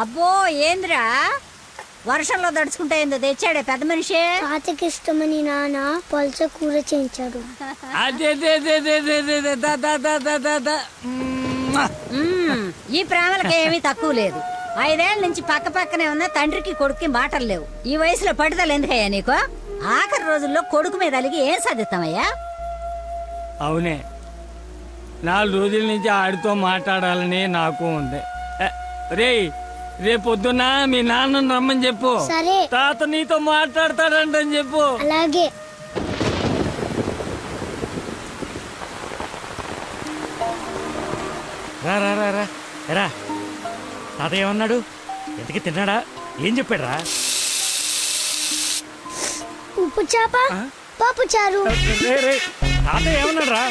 అబ్బో ఏంద్రా వర్షంలో దడుచుకుంటే ఏందో తెచ్చాడే పెద్ద మనిషి. తాతకి ఇష్టమని నాన్న పల్చ కూర చేయించాడు. ఈ ప్రేమలకి ఏమీ తక్కువ లేదు. 5 ఏళ్ల నుంచి పక్క పక్కనే ఉన్న తండ్రికి కొడుక్కి మాటలు లేవు. ఈ వయసులో పట్టుదల ఎందుకయ్యా నీకు? ఆఖరి రోజుల్లో కొడుకు మీద అలిగి ఏం సాధిస్తామయ్యా? అవునే, 4 రోజుల నుంచి ఆడితో మాట్లాడాలని నాకు ఉంది. రేయ్, రేపొద్దున మీ నాన్నని రమ్మని చెప్పు. సరే. తాత నీతో మాట్లాడతాడంటని చెప్పు. అలాగే. రా రా రా రా రా. తాత ఏమన్నాడు? ఎంతకి తిన్నాడా? ఏం చెప్పాడు రా? ఉప్పు చేప పప్పు చారు. తాత ఏమన్నాడు రా?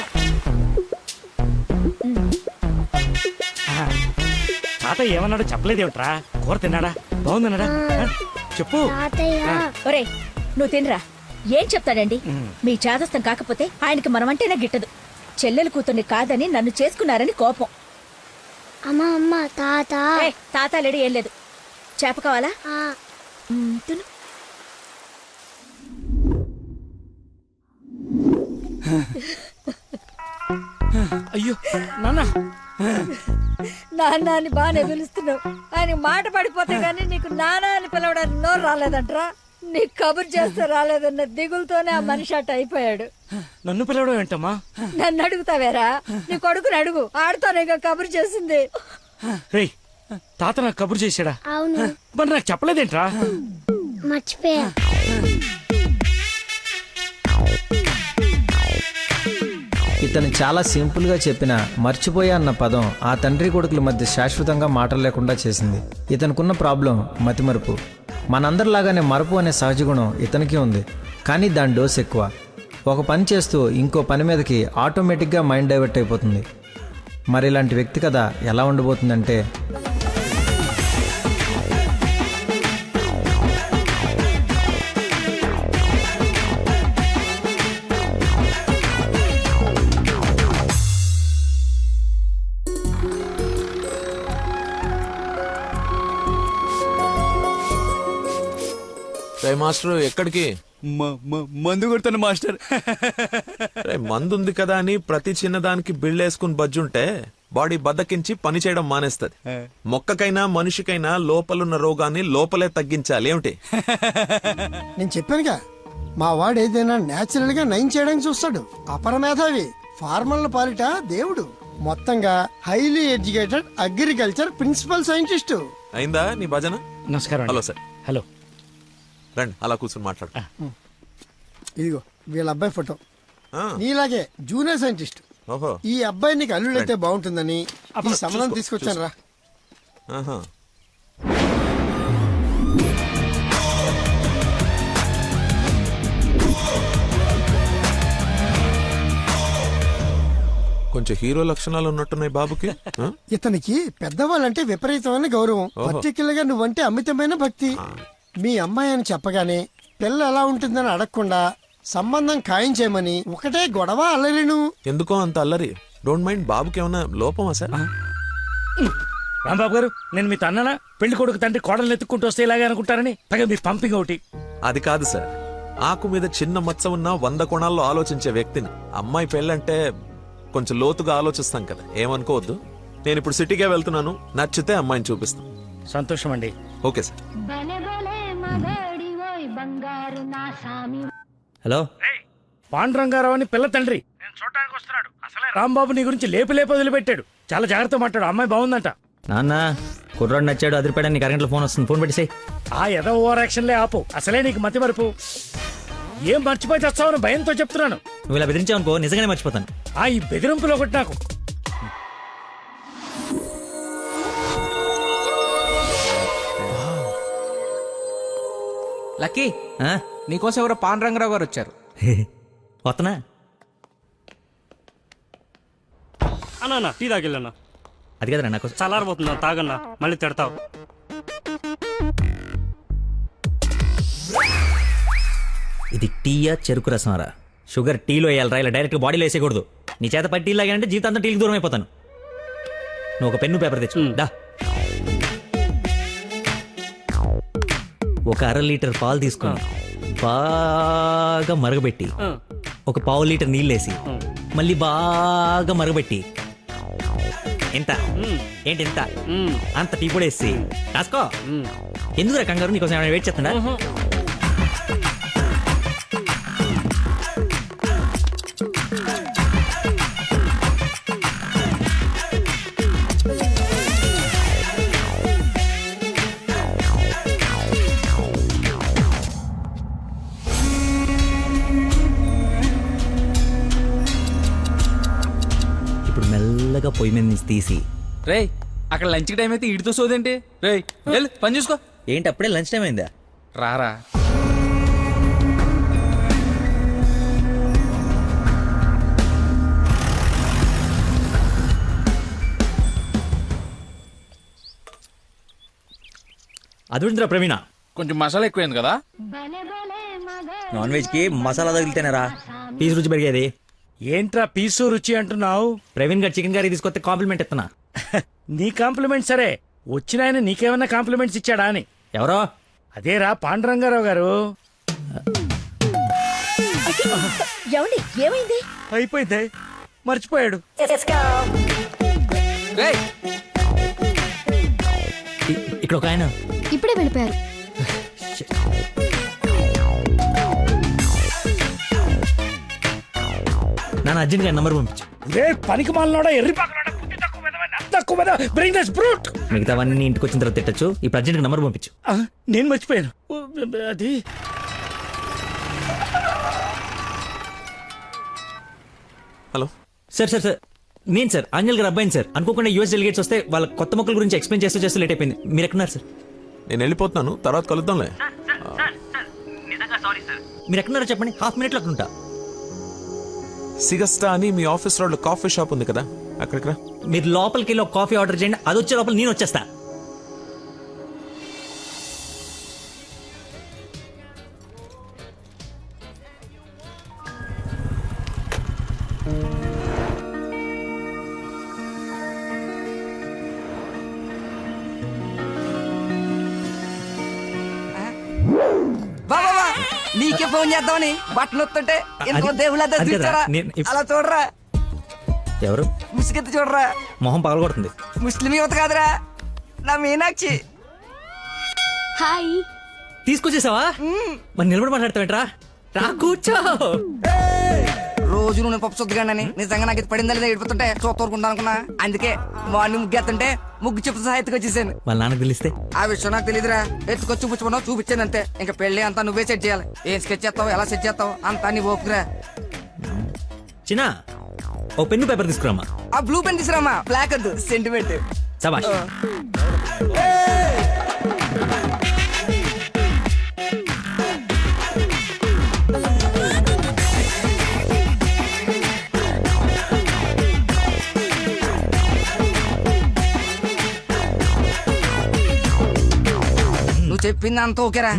తాత ఏమన్నాడు చెప్పలేదేమిట్రా? కూర తిన్నాడా? బాగుందన్నాడా? చెప్పు. ఒరే నువ్వు తినరా. ఏం చెప్తాడండి? మీ చాదస్తం కాకపోతే ఆయనకి మనమంటేనే గిట్టదు. చెల్లెలు కూతుర్ని కాదని నన్ను చేసుకున్నారని కోపం. అమ్మా అమ్మ తాత. తాత లేడు, ఏం లేదు. చేప కావాలా? తిను. అయ్యో నాన్న. నాన్న అని బాగానే పిలుస్తున్నావు. ఆయన మాట పడిపోతే గానీ నీకు నాన్న అని పిలవడానికి నోరు రాలేదంట్రా. నీకు కబురు చేస్తే రాలేదన్న దిగులతోనే ఆ మనిషి అట్ట అయిపోయాడు. నన్ను పిలవడం ఏంటమ్మా? నన్ను అడుగుతావేరా? నీ కొడుకుని అడుగు, ఆడుతోనే కబురు చేసింది. రేయ్, తాత నాకు కబురు చేశాడా? అవును. మరి నాకు చెప్పలేదేంట్రా? మర్చిపోయా. ఇతను చాలా సింపుల్గా చెప్పిన మర్చిపోయా అన్న పదం ఆ తండ్రి కొడుకుల మధ్య శాశ్వతంగా మాటలు లేకుండా చేసింది. ఇతనుకున్న ప్రాబ్లం మతిమరుపు. మనందరిలాగానే మరపు అనే సహజ గుణం ఇతనికి ఉంది, కానీ దాని డోస్ ఎక్కువ. ఒక పని చేస్తూ ఇంకో పని మీదకి ఆటోమేటిక్గా మైండ్ డైవర్ట్ అయిపోతుంది. మరి ఇలాంటి వ్యక్తి కథ ఎలా ఉండబోతుందంటే, మాస్టర్ ఎక్కడికి? మందు కొడుతాను మాస్టర్. మందు ఉంది కదా అని ప్రతి చిన్నదానికి బిళ్ళేసుకుని బజ్జుంటే బాడీ బద్దకించి పని చేయడం మానేస్తది. మొక్కకైనా మనిషికైనా లోపలున్న రోగాన్ని లోపలే తగ్గించాలి. ఏమిటి? నేను చెప్పానుగా, మా వాడు ఏదైనా నేచురల్ గా నయం చేయడానికి చూస్తాడు. అపరమేధావి, ఫార్మల్ పాలిట దేవుడు. మొత్తంగా highly educated agriculture principal scientist. అయిందా నీ భజన? నమస్కారం. Hello sir. హలో. రండి, అలా కూర్చొని మాట్లాడు. ఇదిగో వీళ్ళ అబ్బాయి ఫోటో. నీలాగే జూనియర్ సైంటిస్ట్. ఓహో. ఈ అబ్బాయి నీకు అల్లుడైతే బాగుంటుందని ఈ సంబంధం తీసుకొచ్చాను రా. కొంచెం హీరో లక్షణాలు ఉన్నట్టున్నాయి బాబుకి. ఇతనికి పెద్దవాళ్ళంటే విపరీతమైన గౌరవం. పర్టికులర్ గా నువ్వంటే అమితమైన భక్తి. మీ అమ్మాయి అని చెప్పగానే పిల్ల ఎలా ఉంటుందని అడగకుండా సంబంధం ఖాయం చేయమని ఒకటే గొడవ అల్లరిను. ఎందుకో అంత అల్లరి? Don't mind. బాబుకి ఏమన్నా లోపమా సార్? రాంబాబు గారు, నేను మీ తన్ననా? పెళ్లి కొడుకు తండ్రి కోడలు ఎత్తుక్కుంటూ వస్తే ఇలాగే అనుకుంటారని పైగా మీ పంపింగ్ ఒకటి. అది కాదు సార్, ఆకు మీద చిన్న మచ్చ ఉన్న 100 కోణాల్లో ఆలోచించే వ్యక్తిని. అమ్మాయి పెళ్ళంటే కొంచెం లోతుగా ఆలోచిస్తాం కదా, ఏమనుకోవద్దు. నేను ఇప్పుడు సిటీకే వెళ్తున్నాను, నచ్చితే అమ్మాయిని చూపిస్తాను. సంతోషం అండి. Okay sir. హలో. పాండురంగారావు అని పిల్ల తండ్రి నేను చూడటానికి వస్తున్నాడు. అసలే రాంబాబు నీ గురించి లేపు వదిలిపెట్టాడు. చాలా జాగ్రత్త మాట్లాడు. అమ్మాయి బాగుందంట. నాన్న కుర్రాడు నచ్చాడు, అదిరిపాడని నీకు అరగంటలో ఫోన్ వస్తుంది, ఫోన్ పెట్టేసి. ఆ ఏదో ఓవర్ యాక్షన్లే ఆపు. అసలే నీకు మతి మరుపు. ఏం మర్చిపోయి తెస్తావని భయంతో చెప్తున్నాను. నువ్వు ఇలా బెదిరించావనుకో నిజంగానే మర్చిపోతాను. ఈ బెదిరింపులో ఒకటి నాకు. లక్కీ, నీకోసం ఎవరో పాండురంగరావు గారు వచ్చారు. వస్తనా? అన్నా టీ తాగిల్లన్నా. అది కదరా నాకు చల్లారబోతున్నా, తాగన్నా, మళ్ళీ తిడతావు. ఇది టీయా చెరుకు రసంరా? షుగర్ టీలో వేయాలరా, ఇలా డైరెక్ట్ బాడీలో వేసేయకూడదు. నీ చేత పట్టి టీ లాగానంటే జీవితాంతం టీకి దూరం అయిపోతాను. నువ్వు ఒక పెన్ను పేపర్ తెచ్చు. దా. ఒక 1/2 లీటర్ పాలు తీసుకుని బాగా మరగబెట్టి ఒక 1/2 లీటర్ నీళ్ళేసి మళ్ళీ బాగా మరగబెట్టి ఎంత ఏంటి ఎంత అంత టీ పొడి వేసి రాసుకో. ఎందుకు కంగారు, నీకోసం ఏమైనా వెయిట్ చేస్తుందా? ఇప్పుడు మెల్లగా పొయ్యి మీద నుంచి తీసి రేయ్ అక్కడ లంచ్ టైం అయితే ఇడితో సోదేంటి? రేయ్ వెళ్ళు పని చూసుకో. ఏంటి అప్పుడే లంచ్ టైం అయిందా? రారా అదుందిరా ప్రవీణ, కొంచెం మసాలా ఎక్కువైంది కదా. నాన్ వెజ్ కి మసాలా తగిలితేనేరా పీస్ రుచి పెరిగేది. ఏంట్రా పీసు రుచి అంటున్నావు? ప్రవీణ్ గారు చికెన్ కర్రీ తీసుకొస్తే కాంప్లిమెంట్ ఇస్తున్నా. నీ కాంప్లిమెంట్ సరే, వచ్చిన ఆయన నీకేమన్నా కాంప్లిమెంట్స్ ఇచ్చాడా అని. ఎవరో అదేరా పాండురంగారావు గారు. ఏమండి ఏమైంది? అయిపోయింది, మర్చిపోయాడు. రేయ్ ఇక్కడ ఒక ఆయన ఇప్పుడే వెళ్ళిపోయారు. నాన్న అర్జెంట్ గా నంబర్ పంపించు. రే పనికి మాలనోడా, ఎర్రి పాకలోడా, తక్కువ బ్రింగ్ దస్ బ్రూట్. మిగతావన్నీ ఇంటికి వచ్చిన తర్వాత తిట్టచ్చు. ఇప్పుడు అర్జెంట్ గా నంబర్ పంపించు. నేను మర్చిపోయాను అది. హలో సార్ సార్ సార్ నేను సార్ ఆంజల్ గారు అబ్బాయిని సార్. అనుకోకుండా యూఎస్ డెలిగేట్స్ వస్తే వాళ్ళ కొత్త మొక్కల గురించి ఎక్స్ప్లెయిన్ చేస్తూ లేట్ అయిపోయింది. మీరు ఎక్కడున్నారు సార్? నేను వెళ్ళిపోతున్నాను, తర్వాత కలుద్దాంలే. మీరు ఎక్కడున్నారో చెప్పండి, హాఫ్ మినిట్లో అక్కడ ఉంటా. సిగస్టా అని మీ ఆఫీస్ రోడ్ కాఫీ షాప్ ఉంది కదా, అక్కడికి రా. మీరు లోపలికి వెళ్ళి ఒక కాఫీ ఆర్డర్ చేయండి, అది వచ్చే లోపల నేను వచ్చేస్తా. బాబా నీకే ఫోన్ చేద్దామని బట్టలు వస్తుంటే ఎంతో దేవుళ్ళ అది కదా, అలా చూడరా, ఎవరు ముసుగెత్తి చూడరా, మొహం పగలగొడుతుంది. ముస్లిం యువత కాదురా, నా మీనాక్షి. హాయ్. తీసుకొచ్చేసావా? మరి నిలబడి మాట్లాడతావేంట్రా? రా కూర్చో. రోజు నువ్వు పప్పు సొద్దుగానని నిజంగా నాకు ఇది పడిందా లేదా ఏడిపోతుంటే చూస్తూరుకుంటా అనుకున్నా. అందుకే మార్నింగ్ ముగ్గు ఎత్తుంటే ముగ్గు చెప్తూ సహా ఎత్తుకొచ్చేసాను. వాళ్ళ నాన్నకు తెలిస్తే? ఆ విషయం నాకు తెలియదురా, ఎత్తుకొచ్చి చూపించుకున్నావు, చూపించాను అంతే. ఇంకా పెళ్లి అంతా నువ్వే సెట్ చేయాలి. ఏం స్కెచ్ చేస్తావు, ఎలా సెట్ చేస్తావు అంతా నీ ఓపురా. చిన్న ఓ పెన్ను పేపర్ తీసుకురామా. ఆ బ్లూ పెన్ తీసురామా, బ్లాక్ వద్దు, సెంటిమెంట్. సబాష్. నువ్వు చెప్పింది అంత ఓకేరా,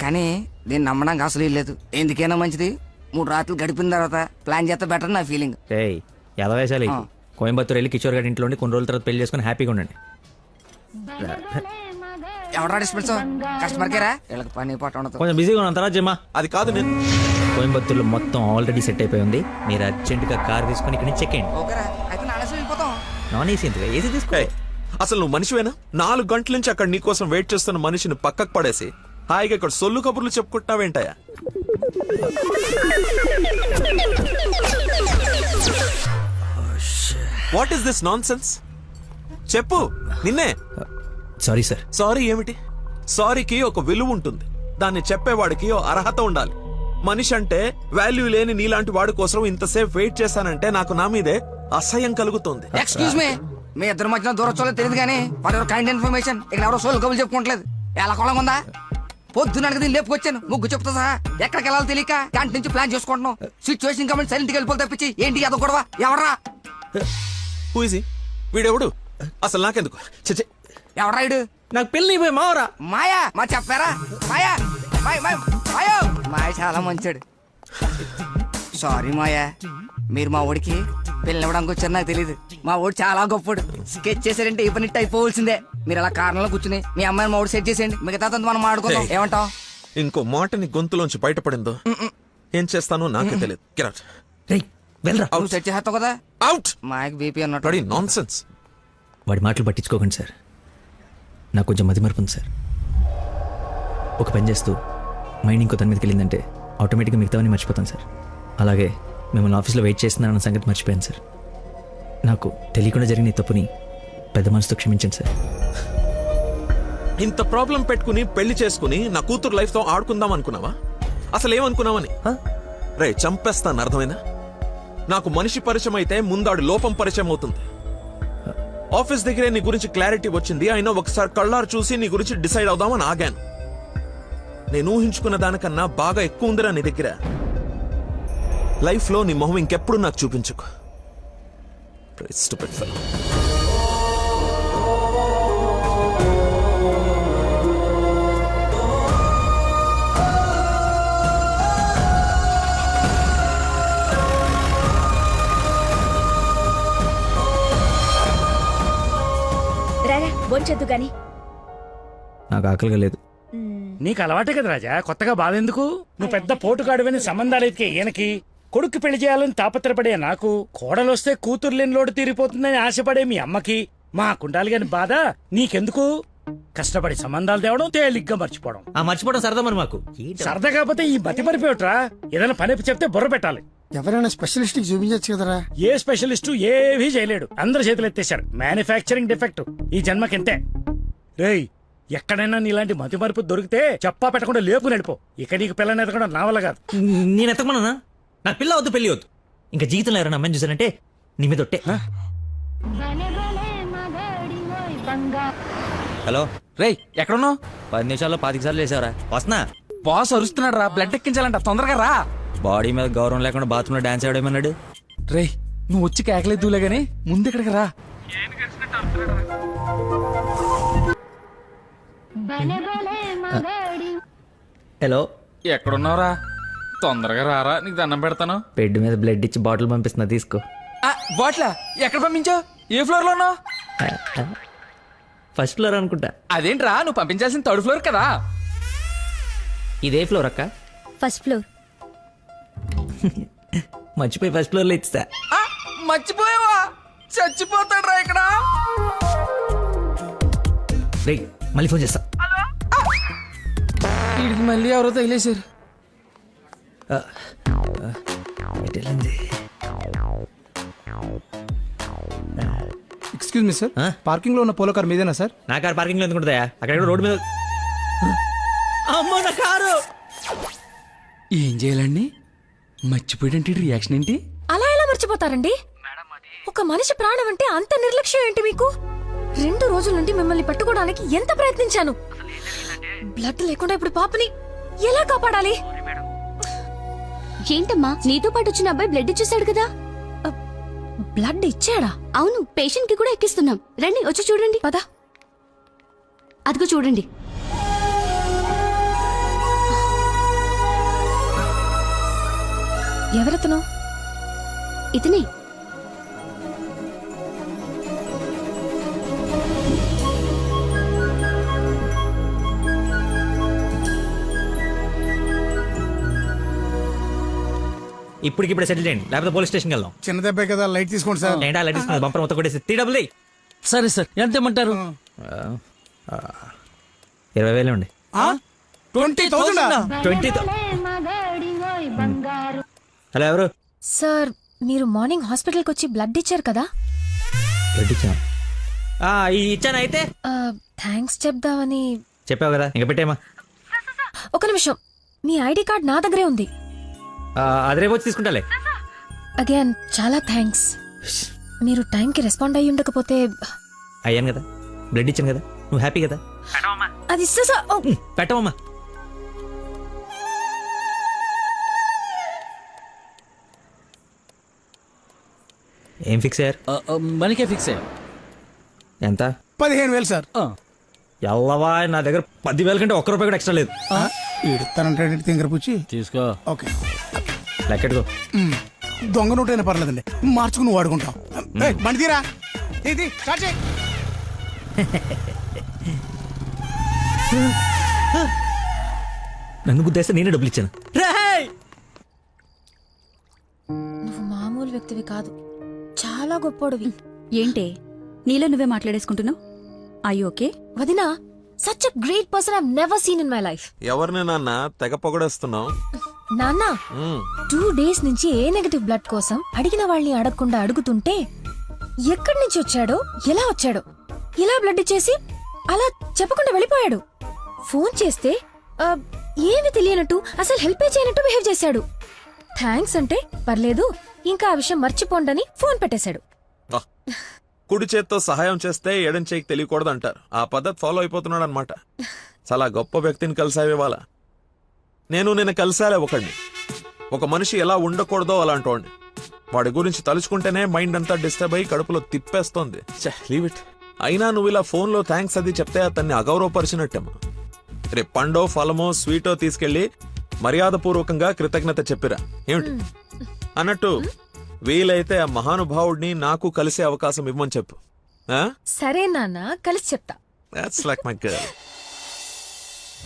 కానీ నేను నమ్మడానికి అసలు లేదు. ఎందుకైనా మంచిది 3 రాత్రులు గడిపిన తర్వాత ప్లాన్ చేస్తే బెటర్ నా ఫీలింగ్. ఏయ్ ఎదవేశాలి. కోయంబత్తూర్ వెళ్ళి కిషోర్ గారి ఇంట్లో ఉండి కొన్ని రోజుల తర్వాత పెళ్లి చేసుకుని హ్యాపీగా ఉండండి. ఎవడా డిస్పెన్స్ కస్టమర్ కేరా, వీళ్ళకి పని పాట ఉండదు. కొంచెం బిజీగా ఉన్నాను, తర్వాత జమ్మా. అది కాదు, నేను కోయంబత్తూర్లో మొత్తం ఆల్రెడీ సెట్ అయిపోయి ఉంది. మీరు అర్జెంట్ గా కార్ తీసుకుని ఇక్కడ నుంచి చెక్ చేయండి. ఓకేరా, అయితే నానేసి వెళ్ళిపోతాం. నాన్ ఏసీ ఎందుకు, ఏసీ తీసుకో. అసలు నువ్వు మనిషివేనా? 4 గంటల నుంచి అక్కడ నీకోసం వెయిట్ చేస్తున్న మనిషిని పక్కకు పడేసి హాయిగా ఇక్కడ సొల్లు కబుర్లు చెప్పుకుంటున్నావేంటయా? What is this nonsense? చెప్పు, నిన్నే. Sorry sir. సారీ ఏమిటి? సారీకి ఒక విలువ ఉంటుంది, దాన్ని చెప్పేవాడికి ఓ అర్హత ఉండాలి. మనిషి అంటే వాల్యూ లేని నీలాంటి వాడి కోసం ఇంతసేపు వెయిట్ చేశానంటే నాకు నా మీదే అసహ్యం కలుగుతుంది. ఎక్స్క్యూజ్ మీ, మీ ఇద్దరు మధ్యన దూరం చూడలేదు తెలియదు కానీ ఫర్ యువర్ కైండ్ ఇన్ఫర్మేషన్ ఇక్కడ ఎవరో సోల్ కబులు చెప్పుకోవట్లేదు. ఎలా కొలం ఉందా? పొద్దున దీన్ని లేపుకొచ్చాను, ముగ్గు చెప్తా సహా. ఎక్కడికి వెళ్ళాలో తెలియక క్యాంటీన్ నుంచి ప్లాన్ చేసుకుంటున్నాం. సిచ్యువేషన్ కమెంట్ సైలెంట్కి వెళ్ళిపోతే తప్పించి ఏంటి అదో గొడవ? ఎవరా వీడెవడు? అసలు నాకెందుకు? చచ్చే, ఎవరా ఇడు? నాకు పెళ్లి మావరా. మాయా మా చెప్పారా? మాయా మాయ చాలా మంచాడు. సారీ మాయా, మీరు మా ఓడికి పిల్లవడానికి వచ్చారు నాకు తెలియదు. మా ఓడి చాలా గొప్పడు. స్కెచ్ చేశారంటే ఈ పని అయిపోవలసిందే. మీరు అలా కారణంలో కూర్చుని మీ అమ్మాయిని మా ఓడి సెట్ చేసేయండి, మిగతా మనం మాడుకుందాం. ఏమంటావ్? ఇంకో మాటని గొంతులోంచి బయటపడిందో ఏం చేస్తానో నాకే తెలియదు. Get out. వెళ్ళరా. నువ్వు సెట్ చేస్తావు కదా. Out. మాయకి బీపీ అన్నట్టు. Bloody nonsense. వాడి మాటలు పట్టించుకోకండి సార్, నాకు కొంచెం మతిమరుపు ఉంది సార్. ఒక పని చేస్తూ మైండ్ ఇంకో తన మీదకి వెళ్ళిందంటే ఆటోమేటిక్గా మిగతావన్నీ మర్చిపోతాను సార్. అలాగే మిమ్మల్ని ఆఫీస్లో వెయిట్ చేస్తున్నానన్న సంగతి మర్చిపోయాను సార్. నాకు తెలియకుండా జరిగిన ఈ తప్పుని పెద్ద మనసుతో క్షమించండి సార్. ఇంత ప్రాబ్లం పెట్టుకుని పెళ్లి చేసుకుని నా కూతురు లైఫ్ తో ఆడుకుందాం అనుకున్నావా? అసలు ఏమనుకున్నావని? రే చంపేస్తాను, అర్థమైనా? నాకు మనిషి పరిచయం అయితే ముందాడు లోపం పరిచయం అవుతుంది. ఆఫీస్ దగ్గరే నీ గురించి క్లారిటీ వచ్చింది, అయినా ఒకసారి కళ్ళారు చూసి నీ గురించి డిసైడ్ అవుదామని ఆగాను. నేను ఊహించుకున్న దానికన్నా బాగా ఎక్కువ ఉందిరా నీ దగ్గర. లైఫ్ లో నీ మొహం ఇంకెప్పుడు నాకు చూపించుకో. Stupid fellow. రారా బొంచొద్దు గాని. నాకు ఆకలిగా లేదు. నీకు అలవాటే కదా రాజా, కొత్తగా బాధ ఎందుకు? నువ్వు పెద్ద పోటుగాడువని సంబంధాలు ఎతికే ఈయనకి, కొడుకు పెళ్లి చేయాలని తాపత్రపడే నాకు, కోడలొస్తే కూతురు లేని లోటు తీరిపోతుందని ఆశపడే మీ అమ్మకి, మా కుండాలి గాని బాధ నీకెందుకు? కష్టపడి సంబంధాలు తేవడం, తేలిగ్గా మర్చిపోవడం. మర్చిపోవడం సరదా మరి మాకు. సరదా కాకపోతే ఈ బతి మరిపోయట్రా. ఏదైనా పని చెప్తే బుర్ర పెట్టాలి. ఎవరైనా స్పెషలిస్ట్ కి చూపించచ్చు కదరా. ఏ స్పెషలిస్టు ఏవీ చేయలేడు, అందరు చేతులు ఎత్తేశారు. మ్యానుఫ్యాక్చరింగ్ డిఫెక్ట్ ఈ జన్మకింతే. రేయ్, ఎక్కడైనా నీలాంటి మతి మరుపు దొరికితే చెప్పా పెట్టకుండా లేపు నడిపో. ఇక నీకు పిల్లని ఎదగడం నా వల్ల కాదు. నేను ఎత్తకమన్నా? నాకు పిల్ల వద్దు, పెళ్లి వద్దు. ఇంకా జీవితంలో ఎవరైనా అమ్మాయిని చూసానంటే నీ మీద ఒట్టే. హలో రేయ్, ఎక్కడున్నావు? 10 నిమిషాల్లో 25 సార్లు వేసావరా? వస్తున్నా. బాస్ అరుస్తున్నాడు రా, బ్లడ్ ఎక్కించాలంట, తొందరగా రా. బాడీ మీద గౌరవం లేకుండా బాత్రూమ్ లో డాన్స్ ఆడేమన్నాడు. రేయ్, నువ్వు వచ్చి కేకలేదులే గానీ ముందు ఇక్కడికి రా. హలో, ఎక్కడున్నావురా? తొందరగా రారా, నీకు దండం పెడతాను. బెడ్ మీద బ్లడ్ ఇచ్చి బాటిల్ పంపిస్తున్నా, తీసుకో. బాట్లా ఎక్కడ పంపించావు? ఏ ఫ్లోర్ లో ఉన్నావు? ఫస్ట్ ఫ్లోర్ అనుకుంటా. అదేంట్రా, నువ్వు పంపించాల్సిన 3rd ఫ్లోర్ కదా. ఇదే ఫ్లోర్ అక్క? First floor. మర్చిపోయి ఫస్ట్ ఫ్లోర్ లో ఇస్తా. మర్చిపోయావా? చచ్చిపోతాడ్రా ఇక్కడ. రే, మళ్ళీ ఫోన్ చేస్తా. వీడికి మళ్ళీ ఎవరో తగిలేశారు. ఎక్స్క్యూజ్ మీ సార్, పార్కింగ్ లో ఉన్న పోలో కార్ మీదేనా సార్? నా కారు పార్కింగ్ లో ఎందుకుంటుందా? అక్కడ రోడ్డు మీద. అమ్మో నా కారు! ఏం చేయాలండి? మర్చిపోయాడంటే రియాక్షన్ ఏంటి? అలా ఎలా మర్చిపోతారండి? ఒక మనిషి ప్రాణం అంటే అంత నిర్లక్ష్యం ఏంటి మీకు? 2 రోజుల నుండి మిమ్మల్ని పట్టుకోవడానికి ఎంత ప్రయత్నించాను. బ్లడ్ లేకుండా ఇప్పుడు పాపని ఎలా కాపాడాలి? ఏంటమ్మా, నీతో పాటు వచ్చిన అబ్బాయి బ్లడ్ ఇచ్చేసాడు కదా. బ్లడ్ ఇచ్చాడా? అవును, పేషెంట్ కి కూడా ఎక్కిస్తున్నాం. రండి, వచ్చి చూడండి. పద. అదిగో చూడండి. ఎవరతను? ఇతనే. ఇప్పటికిప్పుడే సెటిల్ చేయండి, లేకపోతే పోలీస్ స్టేషన్కి వెళ్దాం. చిన్న దెబ్బే కదా, లైట్ తీసుకోండి సార్. ఏంటా లైట్ తీసుకున్నది? బంపర్ మొత్తం కొట్టేసి 3 డబ్బులు. సరే సార్, ఎంత ఇమ్మంటారు? 20,000 ఉండి. 20,000? 20,000. హలో, ఎవరు? సార్, మీరు మార్నింగ్ హాస్పిటల్కి వచ్చి బ్లడ్ ఇచ్చారు కదా? బ్లడ్ ఇచ్చాను. ఇచ్చాను. అయితే థ్యాంక్స్ చెప్దామని. చెప్పావు కదా, ఇంకా పెట్టేమా. ఒక నిమిషం, మీ ఐడి కార్డ్ నా దగ్గరే ఉంది. అది రేపు వచ్చి తీసుకుంటాలే. అగైన్ చాలా థ్యాంక్స్. మీరు టైంకి రెస్పాండ్ అయ్యి ఉండకపోతే. అయ్యాను కదా, బ్లడ్ ఇచ్చాను కదా, నువ్వు హ్యాపీ కదా. అది పెట్టవమ్మా. ఏం ఫిక్స్ అయ్యారు? మనకే ఫిక్స్ అయ్యారు. ఎంత? 15,000 సార్. ఎల్లవా, నా దగ్గర 10,000 కంటే ₹1 కూడా ఎక్స్ట్రా లేదు. ఇస్తానంటే తింగర పుచ్చి తీసుకో. ఓకే. లెక్కెట్టుకో. దొంగ నోటైనా పర్లేదండి, మార్చుకుని నువ్వు వాడుకుంటాం. బండి తీరా, ఇది స్టార్ట్ చేయి. నన్ను గుద్దేస్తే నేనే డబ్బులు ఇచ్చాను. నువ్వు మామూలు వ్యక్తివి కాదు, చాలా గొప్పోడివి. ఏంటే నీలో నువ్వే మాట్లాడేసుకుంటున్నావు? I okay? వదినా, such a great person I never seen in my life. ఎవరిని నాన్న తెగ పొగడేస్తున్నావు? నాన్న 2 days నుంచి ఏ నెగటివ్ బ్లడ్ కోసం అడిగిన వాళ్ళని అడగకుండా అడుగుతుంటే ఎక్కడి నుంచి వచ్చాడో, ఎలా వచ్చాడో, ఇలా బ్లడ్ ఇచ్చేసి అలా చెప్పకుండా వెళ్ళిపోయాడు. ఫోన్ చేస్తే ఏమి తెలియనట్టు, అసలు హెల్ప్ చేయనట్టు బిహేవ్ చేశాడు. థ్యాంక్స్ అంటే పర్లేదు, ఇంకా ఆ విషయం మర్చిపోండని ఫోన్ పెట్టేశాడు. కుడి చేత్తో సహాయం చేస్తే ఎడం చేయికి తెలియకూడదు అంటారు. ఆ పద్ధతి ఫాలో అయిపోతున్నాడు అనమాట. చాలా గొప్ప వ్యక్తిని కలిసావే వాళ్ళ. నేను నిన్న కలిసాలే ఒకడిని. ఒక మనిషి ఎలా ఉండకూడదో అలాంటి వాడిని. వాడి గురించి తలుచుకుంటేనే మైండ్ అంతా డిస్టర్బ్ అయ్యి కడుపులో తిప్పేస్తోంది. Leave it. అయినా నువ్వు ఇలా ఫోన్లో థ్యాంక్స్ అది చెప్తే అతన్ని అగౌరవపరిచినట్టేమో. రేపు పండో ఫలమో స్వీటో తీసుకెళ్లి మర్యాదపూర్వకంగా కృతజ్ఞత చెప్పిరా. ఏమిటి అన్నట్టు వీలైతే ఆ మహానుభావుడిని నాకు కలిసే అవకాశం ఇవ్వమని చెప్పు. సరే నాన్న, కలిసి చెప్తా. That's like my girl.